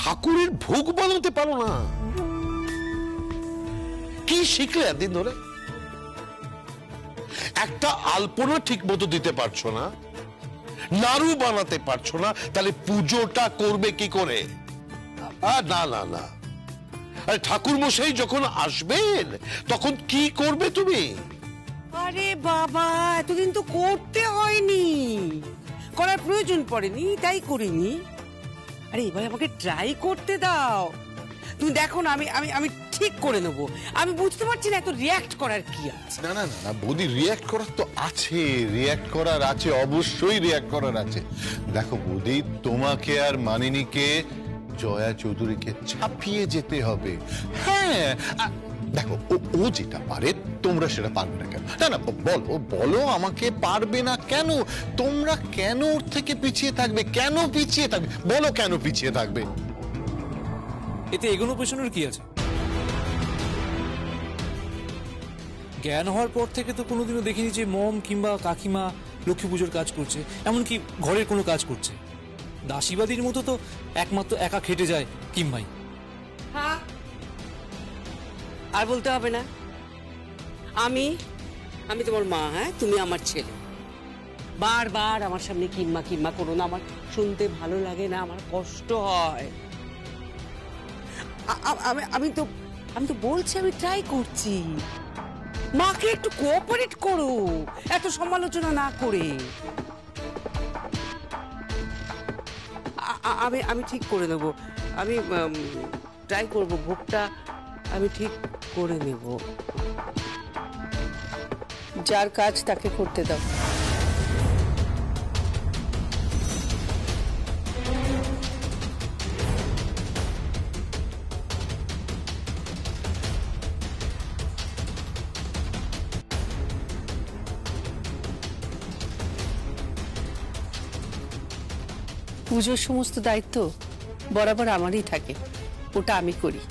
ঠাকুরের ভোগ বানাতে পারো না? কি শিখলে এতদিন ধরে? একটা আলপনা ঠিক মতো দিতে পারছো না, নাড়ু বানাতে পারছো না, তাহলে পুজোটা করবে কি করে? না না না, আরে ঠাকুর মশাই যখন আসবেন তখন কি করবে তুমি? আরে বাবা, এতদিন তো করতে হয়নি, করার প্রয়োজন পড়েনি, তাই করিনি। আরে এবার আমাকে ট্রাই করতে দাও। তুমি দেখো না, আমি আমি আমি ঠিক করে নেবো। আমি বুঝতে পারছি না এত রিয়াক্ট করার কি আছে। না না না না বৌদি, রিয়াক্ট করার তো আছে, রিয়াক্ট করার আছে, অবশ্যই রিয়াক্ট করার আছে। দেখো বৌদি, তোমাকে আর মানিনীকে জয়া চৌধুরীকে ছাপিয়ে যেতে হবে। হ্যাঁ দেখো, ও যেটা পারে তোমরা সেটা পারবে না কেন? না না বলো বলো আমাকে, পারবে না কেন? তোমরা কেন ওর থেকে পিছিয়ে থাকবে? কেন পিছিয়ে থাকবে বলো, কেন পিছিয়ে থাকবে? এতে এগোনো পেছনের কি আছে? জ্ঞান হওয়ার পর থেকে তো কোনোদিনও দেখিনি যে মম কিংবা কাকিমা লক্ষ্মী পুজোর কাজ করছে, এমনকি ঘরের কোনো কাজ করছে। দাসীবাদীর মতো তো একমাত্র একা খেটে যায় কিম্মাই। হ্যাঁ, আর বলতে হবে না। আমি আমি তোমার মা, হ্যাঁ, তুমি আমার ছেলে। বারবার আমার সামনে কিম্মা কিম্মা করো না, আমার শুনতে ভালো লাগে না, আমার কষ্ট হয়। আমি তো বলছি, আমি ট্রাই করছি। মাকে একটু কোঅপারেট করো, এত সমালোচনা না করে। আমি ঠিক করে দেবো, আমি ট্রাই করব, ভোগটা আমি ঠিক করে নেব। যার কাজ তাকে করতে দাও। পুজোর সমস্ত দায়িত্ব বরাবর আমারই থাকে, ওটা আমি করি।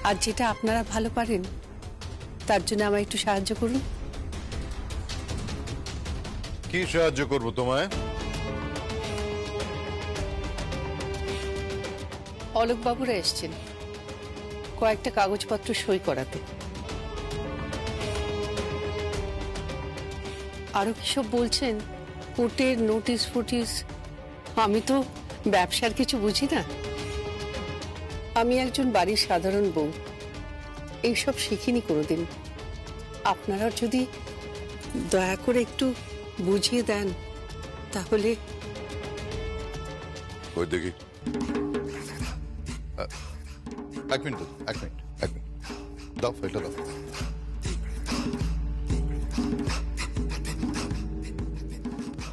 আর যেটা আপনারা ভালো পারেন তার জন্য আমায় একটু সাহায্য করুন। কি সাহায্য করব তোমায়? অলোক বাবুরা এসছেন কয়েকটা কাগজপত্র সই করাতে। আরো কিসব বলছেন, কোর্টের নোটিশ ফোটিস। আমি তো ব্যবসার কিছু বুঝি না, আমি একজন বাড়ির সাধারণ বউ, এইসব শিখিনি কোনোদিন। আপনারা যদি দয়া করে একটু বুঝিয়ে দেন তাহলে। ওই দেখি, এক মিনিট দাও, এটা দাও।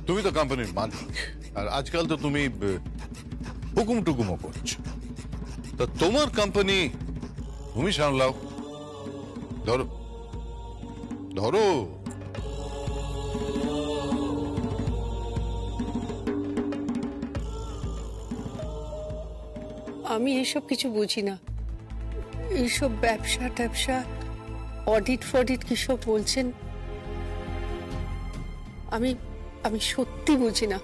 তুমি তো কোম্পানির মালিক, আর আজকাল তো তুমি হুকুম টুকুমও করছো। তা তোমার কোম্পানি তুমি সামলাও। ধরো ধরো। আমি এসব কিছু বুঝি না, এইসব ব্যবসা ট্যাবসা, অডিট ফডিট কিসব বলছেন, আমি আমি সত্যি বুঝি না,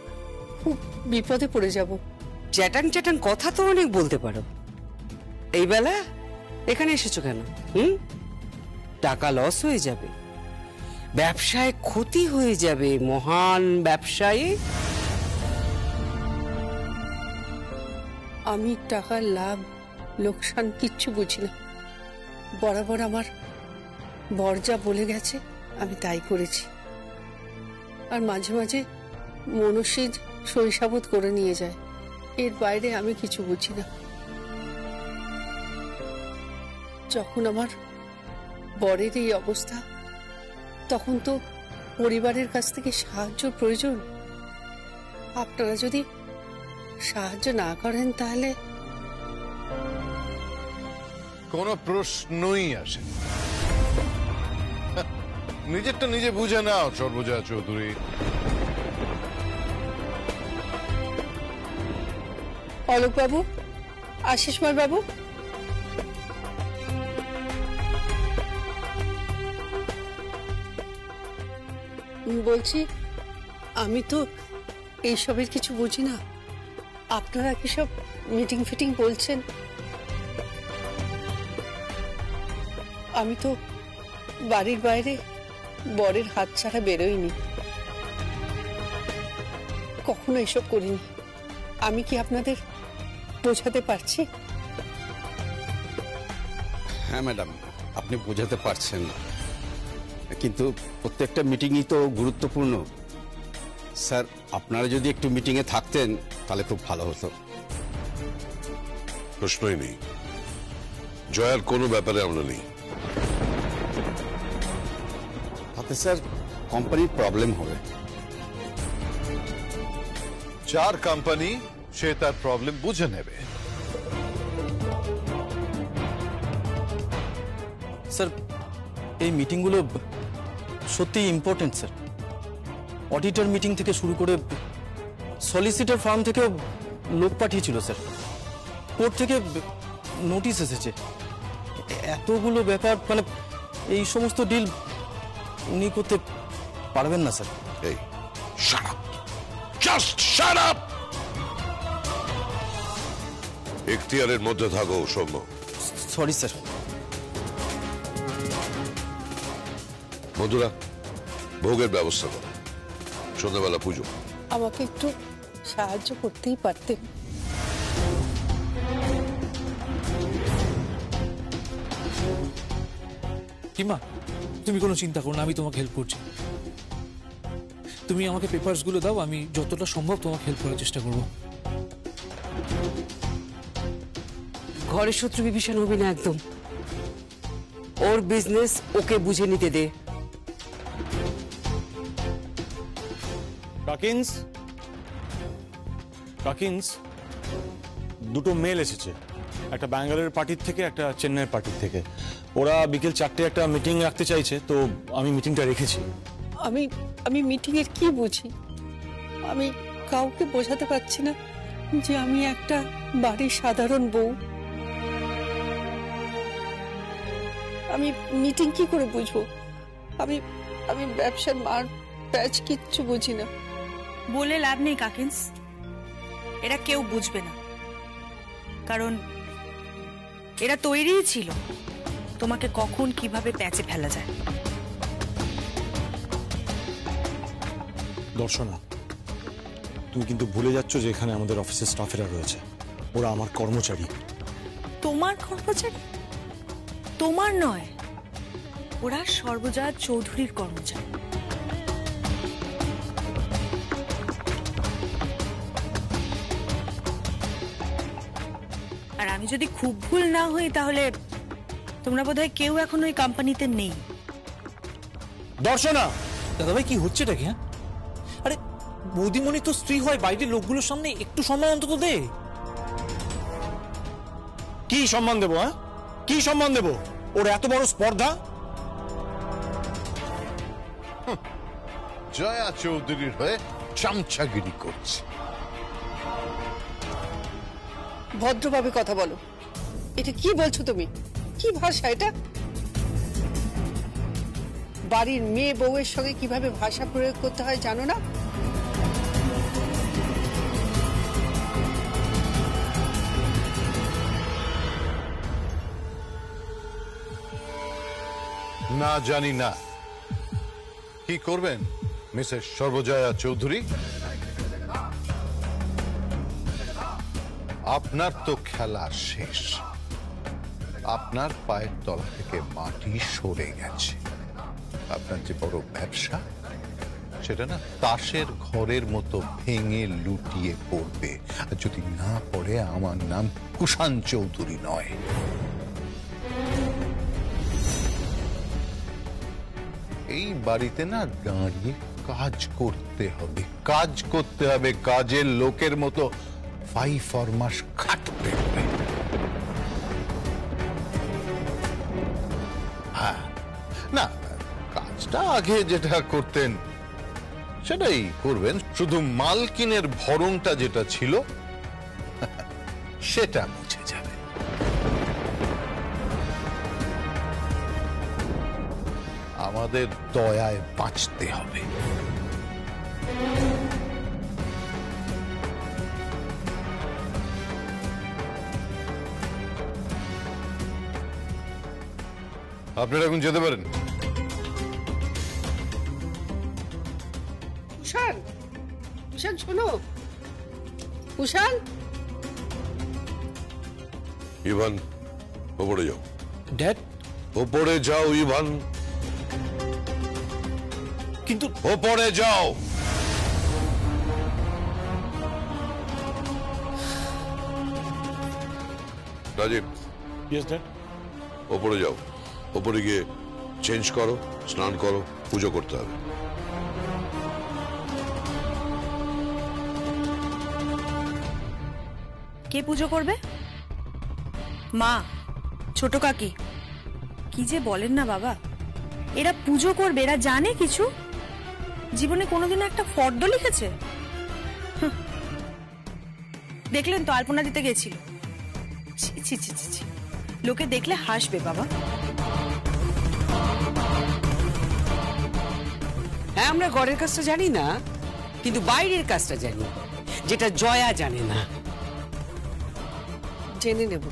খুব বিপদে পড়ে যাব। চ্যাটাং চ্যাটাং কথা তো অনেক বলতে পারো, এই বেলা এখানে এসেছো কেন? টাকা লস হয়ে যাবে, ব্যবসায় ক্ষতি হয়ে যাবে, মহান ব্যবসায়ী। আমি টাকার লাভ লোকসান কিচ্ছু বুঝি না, বরাবর আমার বর যা বলে গেছে আমি তাই করেছি। আর মাঝে মাঝে মনস্বী শৈশাবোধ করে নিয়ে যায়, এর বাইরে আমি কিছু বুঝি না। যখন আমার বরের এই অবস্থা, তখন তো পরিবারের কাছ থেকে সাহায্য প্রয়োজন। আপনারা যদি সাহায্য না করেন তাহলে। কোনো প্রশ্নই আসে না। নিজেরটা নিজে বুঝে নাও সর্বজয়া চৌধুরী। অলোক বাবু, আশিসময় বাবু, বলছি আমি তো এইসবের কিছু বুঝি না, আপনারা কি সব মিটিং ফিটিং বলছেন? আমি তো বাড়ির বাইরে বরের হাত ছাড়া বেরোইনি, কখনো এসব করিনি। আমি কি আপনাদের বোঝাতে পারছি? হ্যাঁ ম্যাডাম, আপনি বোঝাতে পারছেন, কিন্তু প্রত্যেকটা মিটিংই তো গুরুত্বপূর্ণ। স্যার, আপনারা যদি একটু মিটিংয়ে থাকতেন তাহলে খুব ভালো হতো। প্রশ্নই নেই, জয়ার কোনো ব্যাপারে আমরা নেই। তাতে স্যার কোম্পানির প্রবলেম হবে। যার কোম্পানি সে তার প্রবলেম বুঝে নেবে। স্যার, এই মিটিংগুলো সত্যিই ইম্পর্টেন্ট স্যার। অডিটর মিটিং থেকে শুরু করে সলিসিটর ফার্ম থেকে লোক পাঠিয়েছিল স্যার, কোর্ট থেকে নোটিশ এসেছে, এতগুলো ব্যাপার, মানে এই সমস্ত ডিল উনি করতে পারবেন না স্যার। এই shut up, just shut up. এখতিয়ারের মধ্যে থাকো সৌম্য। Sorry sir. মধুরা, ভোগের ব্যবস্থা করো, সন্ধ্যাবেলা পুজো। আমাকে একটু সাহায্য করতেই পারতেন। কিমা, তুমি কোনো চিন্তা করো না, আমি তোমাকে হেল্প করছি। তুমি আমাকে পেপারসগুলো দাও, আমি যতটা সম্ভব তোমাকে হেল্প করার চেষ্টা করব। ঘরের শত্রু বিভীষণ হবি না একদম। ওর বিজনেস ওকে বুঝে নিতে দে। কাকিন্স, দুটো মেল এসেছে, একটা ব্যাঙ্গালোরের পার্টির থেকে, একটা চেন্নাইয়ের পার্টির থেকে। ওরা বিকেল 4টে একটা মিটিং রাখতে চাইছে, তো আমি মিটিংটা রেখেছি। আমি মিটিং এর কি বুঝি? আমি কাউকে বোঝাতে পারছি না যে আমি একটা বাড়ির সাধারণ বউ। আমি মিটিং কি করে বুঝবো? আমি আমি ব্যবসার মার প্যাচ কিচ্ছু বুঝি না। বলে লাভ নেই কাকিন্স, এরা কেউ বুঝবে না, কারণ এরা তৈরিই ছিল তোমাকে কখন কিভাবে প্যাচে ফেলা যায়। দর্শনা, তুমি কিন্তু ভুলে যাচ্ছ যে এখানে আমাদের অফিসের স্টাফেরা রয়েছে, ওরা আমার কর্মচারী। তোমার কর্মচারী? তোমার নয়, ওরা সর্বজয়া চৌধুরীর কর্মচারী। আর আমি যদি খুব ভুল না হই তাহলে তোমরা বোধহয় কেউ এখন ওই কোম্পানিতে নেই। দর্শনা, দাদাভাই, কি হচ্ছেটা কি? হ্যাঁ, আরে বৌদিমণি তো স্ত্রী হয়, বাইরের লোকগুলোর সামনে একটু সম্মান অন্তত দে। কি সম্মান দেবো? হ্যাঁ, কি সম্মান দেবো? ওর এত বড় স্পর্ধা। জয়া চৌধুরীর হয়ে চামচাগিরি করছে। ভদ্রভাবে কথা বলো। এটা কি বলছো তুমি? কি ভাষা এটা? বাড়ির মেয়ে বউয়ের সঙ্গে কিভাবে ভাষা প্রয়োগ করতে হয় জানো না? না জানি না। কি করবেন মিসেস সর্বজয়া চৌধুরী? আপনার তো খেলা শেষ। আপনার পায়ের তলা থেকে মাটি সরে গেছে। আপনার যে বড় ব্যবসা, সেটা না তাসের ঘরের মতো ভেঙে লুটিয়ে পড়বে। আর যদি না পড়ে, আমার নাম কুষাণ চৌধুরী নয়। এই বাড়িতে না দাঁড়িয়ে কাজ করতে হবে, কাজ করতে হবে, কাজের লোকের মতো 5 মাস খাটতে হবে। হ্যাঁ, না কাজটা আগে যেটা করতেন সেটাই করবেন, শুধু মালকিনের ভরণটা যেটা ছিল সেটা মুছে যাবে। আমাদের দয়ায় বাঁচতে হবে। আপনারা এখন যেতে পারেন। কুষাণ, কুষাণ শোনো, কুষাণ। ইভান, ওপরে যাও। ড্যাড, ওপরে যাও ইভান, কিন্তু ওপরে যাও। Rajib, yes dad. ওপরে যাও, ওপরে গিয়ে চেঞ্জ করো, স্নান করো, পুজো করতে হবে। কে পুজো করবে? মা, ছোট কাকি? কি যে বলেন না বাবা, এরা পুজো করবে, এরা জানে কিছু? জীবনে কোনোদিনও একটা ফর্দ লিখেছে? হুঁ। দেখলেন তো আলপনা দিতে গেছিল। ছি ছি ছি ছি ছি, লোকে দেখলে হাসবে বাবা। হ্যাঁ, আমরা ঘরের কাজটা জানি না, কিন্তু বাইরের কাজটা জানি, যেটা জয়া জানে না। জেনে নেব।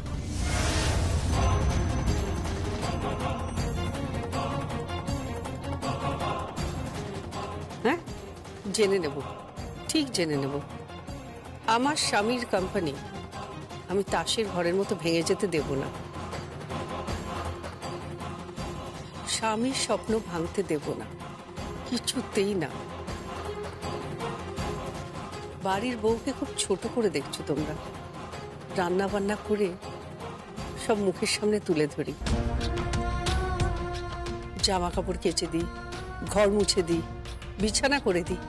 হ্যাঁ, জেনে নেব, ঠিক জেনে নেব। আমার স্বামীর কোম্পানি আমি তাসের ঘরের মতো ভেঙে যেতে দেব না। স্বামীর স্বপ্ন ভাঙতে দেব না, কিছুতেই না। বাড়ির বউকে খুব ছোট করে দেখছো তোমরা। রান্না বান্না করে সব মুখের সামনে তুলে ধরি, জামা কাপড় কেচে দিই, ঘর মুছে দিই, বিছানা করে দিই।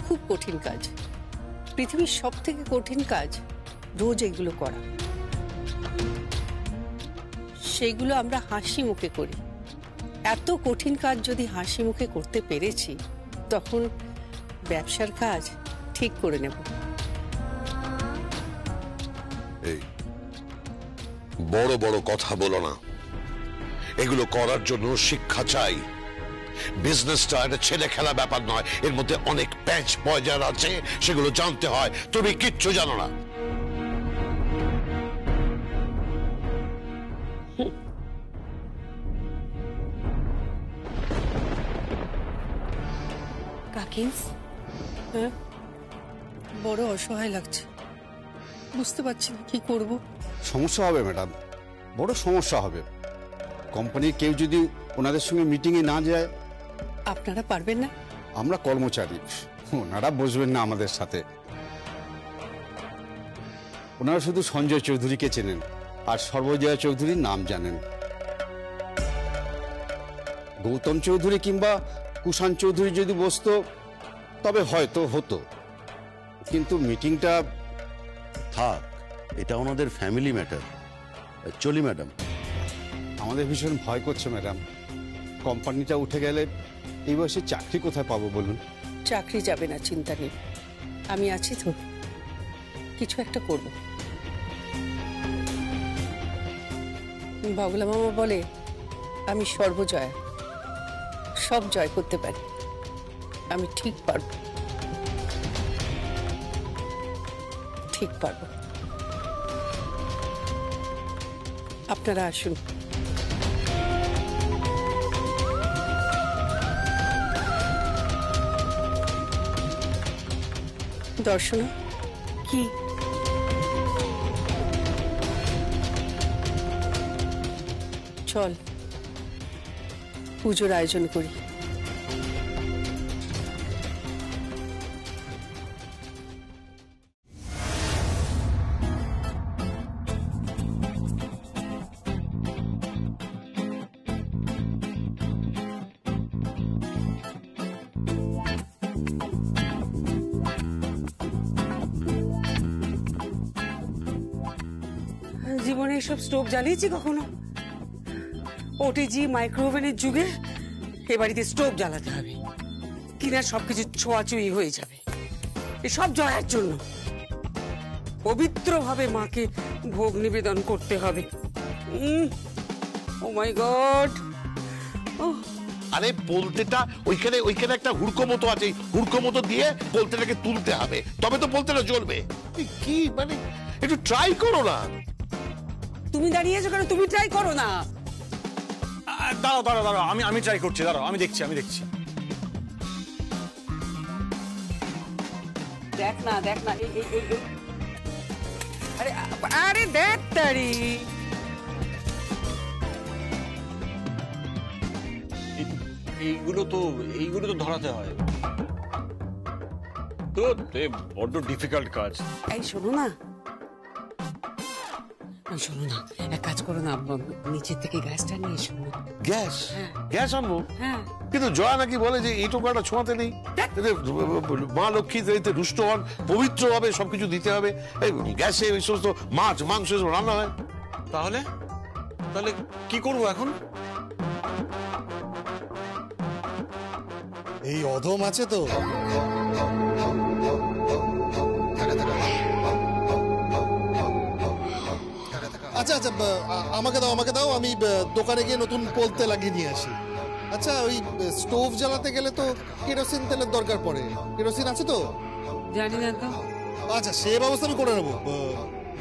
খুব কঠিন কাজ, পৃথিবীর সব থেকে কঠিন কাজ রোজ এগুলো করা। সেগুলো আমরা হাসি মুখে করি। এত কঠিন কাজ যদি হাসি মুখে করতে পেরেছি, তখন ব্যবসার কাজ ঠিক করে নেব। এই বড় বড় কথা বলো না, এগুলো করার জন্য শিক্ষা চাই। বিজনেসটা একটা ছেলে খেলা ব্যাপার নয়, এর মধ্যে অনেক প্যাচ পয়জার আছে, সেগুলো জানতে হয়। তুমি কিচ্ছু জানো না। কাকিন্স, হ্যাঁ, বড় অসহায় লাগছে, বুঝতে পারছি না কি করব। সমস্যা হবে ম্যাডাম, বড় সমস্যা হবে। কোম্পানির কেউ যদি ওনাদের সঙ্গে মিটিংয়ে না যায়। আপনারা পারবেন না? আমরা কর্মচারী, ওনারা বসবেন না আমাদের সাথে। ওনারা শুধু সঞ্জয় চৌধুরীকে চেনেন আর সর্বজয়া চৌধুরীর নাম জানেন। গৌতম চৌধুরী কিংবা কুষাণ চৌধুরী যদি বসতো তবে হয়তো হতো, কিন্তু মিটিংটা থাক, এটা ওনাদের ফ্যামিলি ম্যাটার। চলি ম্যাডাম। আমাদের ভীষণ ভয় করছে ম্যাডাম। কোম্পানিটা উঠে গেলে এই বয়সে চাকরি কোথায় পাবো বলুন? চাকরি যাবে না, চিন্তা নেই, আমি আছি তো, কিছু একটা করব। বগলা মামা বলে আমি সর্বজয়া, সব জয় করতে পারি। আমি ঠিক পারবো, ঠিক পারবো। আপনারা আসুন। দর্শনা, কি? চল পুজোর আয়োজন করি। জীবনে এসব স্টোভ জ্বালিয়েছি কখনো? ওটিজি মাইক্রোওভেনের যুগে এ বাড়িতে স্টোভ জ্বালাতে হবে, কিনা সবকিছু ছোঁয়াছুঁই হয়ে যাবে। এসব জয়ার জন্য পবিত্রভাবে মাকে ভোগ নিবেদন করতে হবে। ও মাই গড! আরে বলতেটা ওইখানে ওইখানে একটা হুড়কো মতো আছে, হুড়কো মতো দিয়ে বলতেটাকে তুলতে হবে, তবে তো বলতেটা জ্বলবে। কি মানে, একটু ট্রাই করো না। তুমি দাঁড়িয়েছো কেন? তুমি ট্রাই করো না। দাঁড়াও দাঁড়াও দাঁড়াও, আমি ট্রাই করছি, দাঁড়াও আমি দেখছি। দেখ না আরে আরে দেখ তারি এইগুলো তো ধরাতে হয় তো, বড্ড ডিফিকাল্ট কাজ। এই শোনো না এক কাজ করো না, নিচের থেকে গ্যাসটা নিয়ে এসো না। গ্যাস আনবো? হ্যাঁ কিন্তু জয়া নাকি বলে যে এই টোকাটা ছোঁয়াতে নেই, এতে মা লক্ষ্মী এতে রুষ্ট হন, পবিত্র হবে, সবকিছু দিতে হবে। এই গ্যাসে ওই সমস্ত মাছ মাংস এসব রান্না হয়। তাহলে কি করবো এখন? এই অধম আছে তো, আচ্ছা আমাকে দাও, আমি দোকানে গিয়ে নতুন পোলতে লাগিয়ে নিয়ে আসি। আচ্ছা, ওই স্টোভ জ্বালাতে গেলে তো কেরোসিন তেলের দরকার পড়ে, কেরোসিন আছে তো? জানি না তো। আচ্ছা, সে ব্যবস্থা আমি করে নেবো।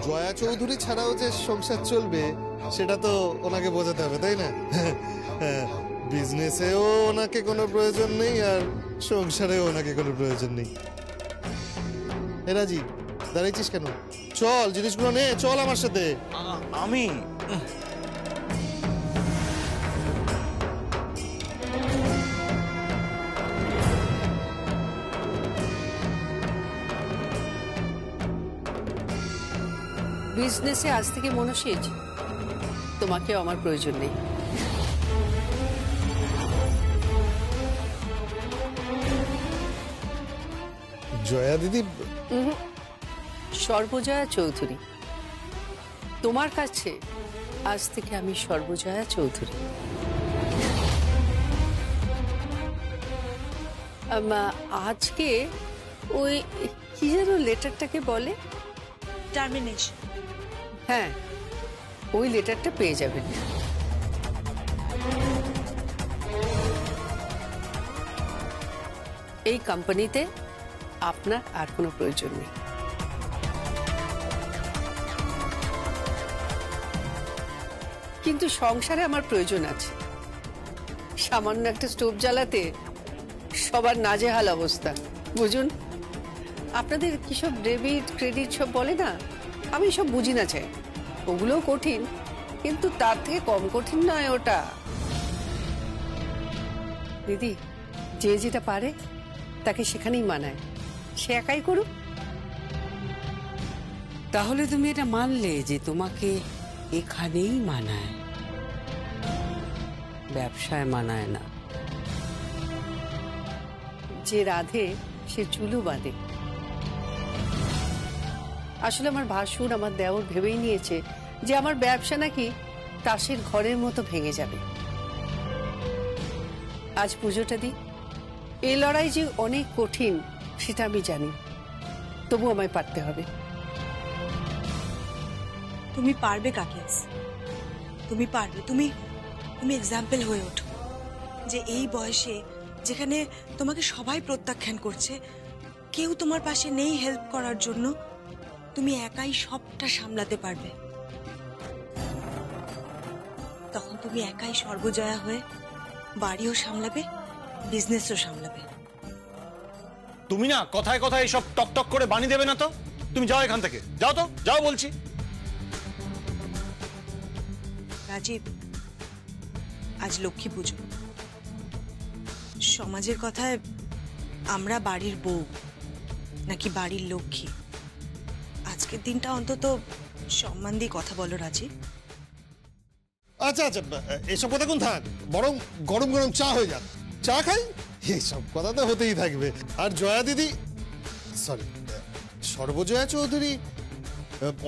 জয়া চৌধুরী ছাড়াও যে সংসার চলবে সেটা তো ওনাকে বোঝাতে হবে, তাই না? বিজনেসেও ওনাকে কোনো প্রয়োজন নেই, আর সংসারেও ওনাকে কোনো প্রয়োজন নেই। রাজি, দাঁড়িয়েছিস কেন? চল, জিনিসগুলো নে, চল আমার সাথে। আমি বিজনেসে আজ থেকে মনোসেজ, তোমাকেও আমার প্রয়োজন নেই। জয়া দিদি? সর্বজয়া চৌধুরী। তোমার কাছে আজ থেকে আমি সর্বজয়া চৌধুরী। আজকে ওই কি যেন লেটারটাকে বলে, টার্মিনেশন। হ্যাঁ, ওই লেটারটা পেয়ে যাবেন। এই কোম্পানিতে আপনার আর কোনো প্রয়োজন নেই। কিন্তু সংসারে আমার প্রয়োজন আছে। সামান্য একটা স্টোভ জ্বালাতে সবার নাজেহাল অবস্থা, বুঝুন। আপনাদের কিসব ডেবিট ক্রেডিট সব বলে না, আমি সব বুঝি না চাই। ওগুলোও কঠিন, কিন্তু তার থেকে কম কঠিন নয় ওটা। দিদি, যে যেটা পারে তাকে সেখানেই মানায়, সে একাই করুক। তাহলে তুমি এটা মানলে যে তোমাকে এখানেই মানায়, ব্যবসায় মানায় না। যে রাধে সে চুলু বাঁধে। আসলে আমার ভাসুর, আমার দেওর ভেবেই নিয়েছে যে আমার ব্যবসা নাকি তাসের ঘরের মতো ভেঙে যাবে। আজ পুজোটা দিই। এই লড়াই যে অনেক কঠিন সেটা আমি জানি, তবু আমায় পারতে হবে। তুমি পারবে কাকিয়াস, তুমি পারবে। তুমি এক্সাম্পল হয়ে ওঠো যে এই বয়সে, যেখানে তোমাকে সবাই প্রত্যাখ্যান করছে, কেউ তোমার পাশে নেই হেল্প করার জন্য, তুমি একাই সবটা সামলাতে পারবে। তখন তুমি একাই সর্বজয়া হয়ে বাড়িও সামলাবে, বিজনেসও সামলাবে। তুমি না কথায় কথায় সব টক টক করে বানিয়ে দেবে না তো। তুমি যাও এখান থেকে, যাও তো, যাও বলছি। রাজীব, আজ লক্ষ্মী পুজো। সমাজের কথায় আমরা বাড়ির বউ নাকি বাড়ির লক্ষ্মী, আজকের দিনটা অন্তত সম্মান দিয়ে কথা বলো রাজীব। আচ্ছা, এসব কথা কোন থাক, বরং গরম গরম চা হয়ে যাক, চা খাই। এইসব কথা তো হতেই থাকবে। আর জয়া দিদি, সরি, সর্বজয়া চৌধুরী,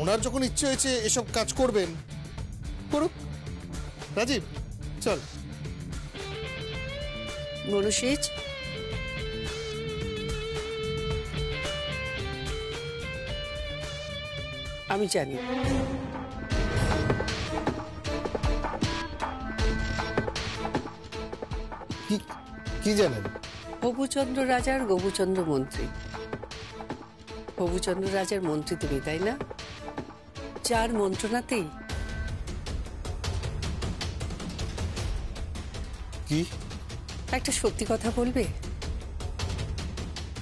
ওনার যখন ইচ্ছে হয়েছে এসব কাজ করবেন, করুক। রাজীব, চল। মনুষেজ, আমি জানি কি জানেন? হবুচন্দ্র রাজার গবুচন্দ্র মন্ত্রী। হবুচন্দ্র রাজার মন্ত্রী তুমি, তাই না? যার মন্ত্রণাতেই কি? একটা সত্যি কথা বলবে?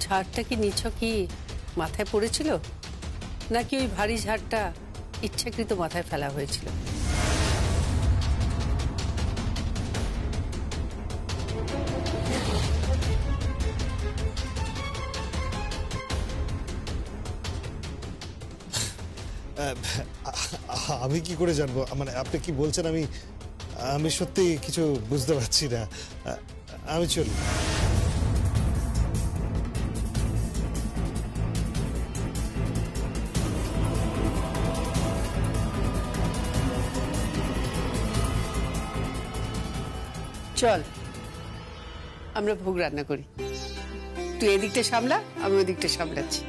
ঝাড়টা কি নিছক কি মাথায় পড়েছিল, নাকি ওই ভারী ঝাড়টা ইচ্ছাকৃত মাথায় ফেলা হয়েছিল? আমি কি করে জানবো? মানে আপনি কি বলছেন আমি আমি সত্যি কিছু বুঝতে পারছি না। আমি চলি। চল আমরা ভোগ রান্না করি, তুই এদিকটা সামলা, আমি ওদিকটা সামলাচ্ছি।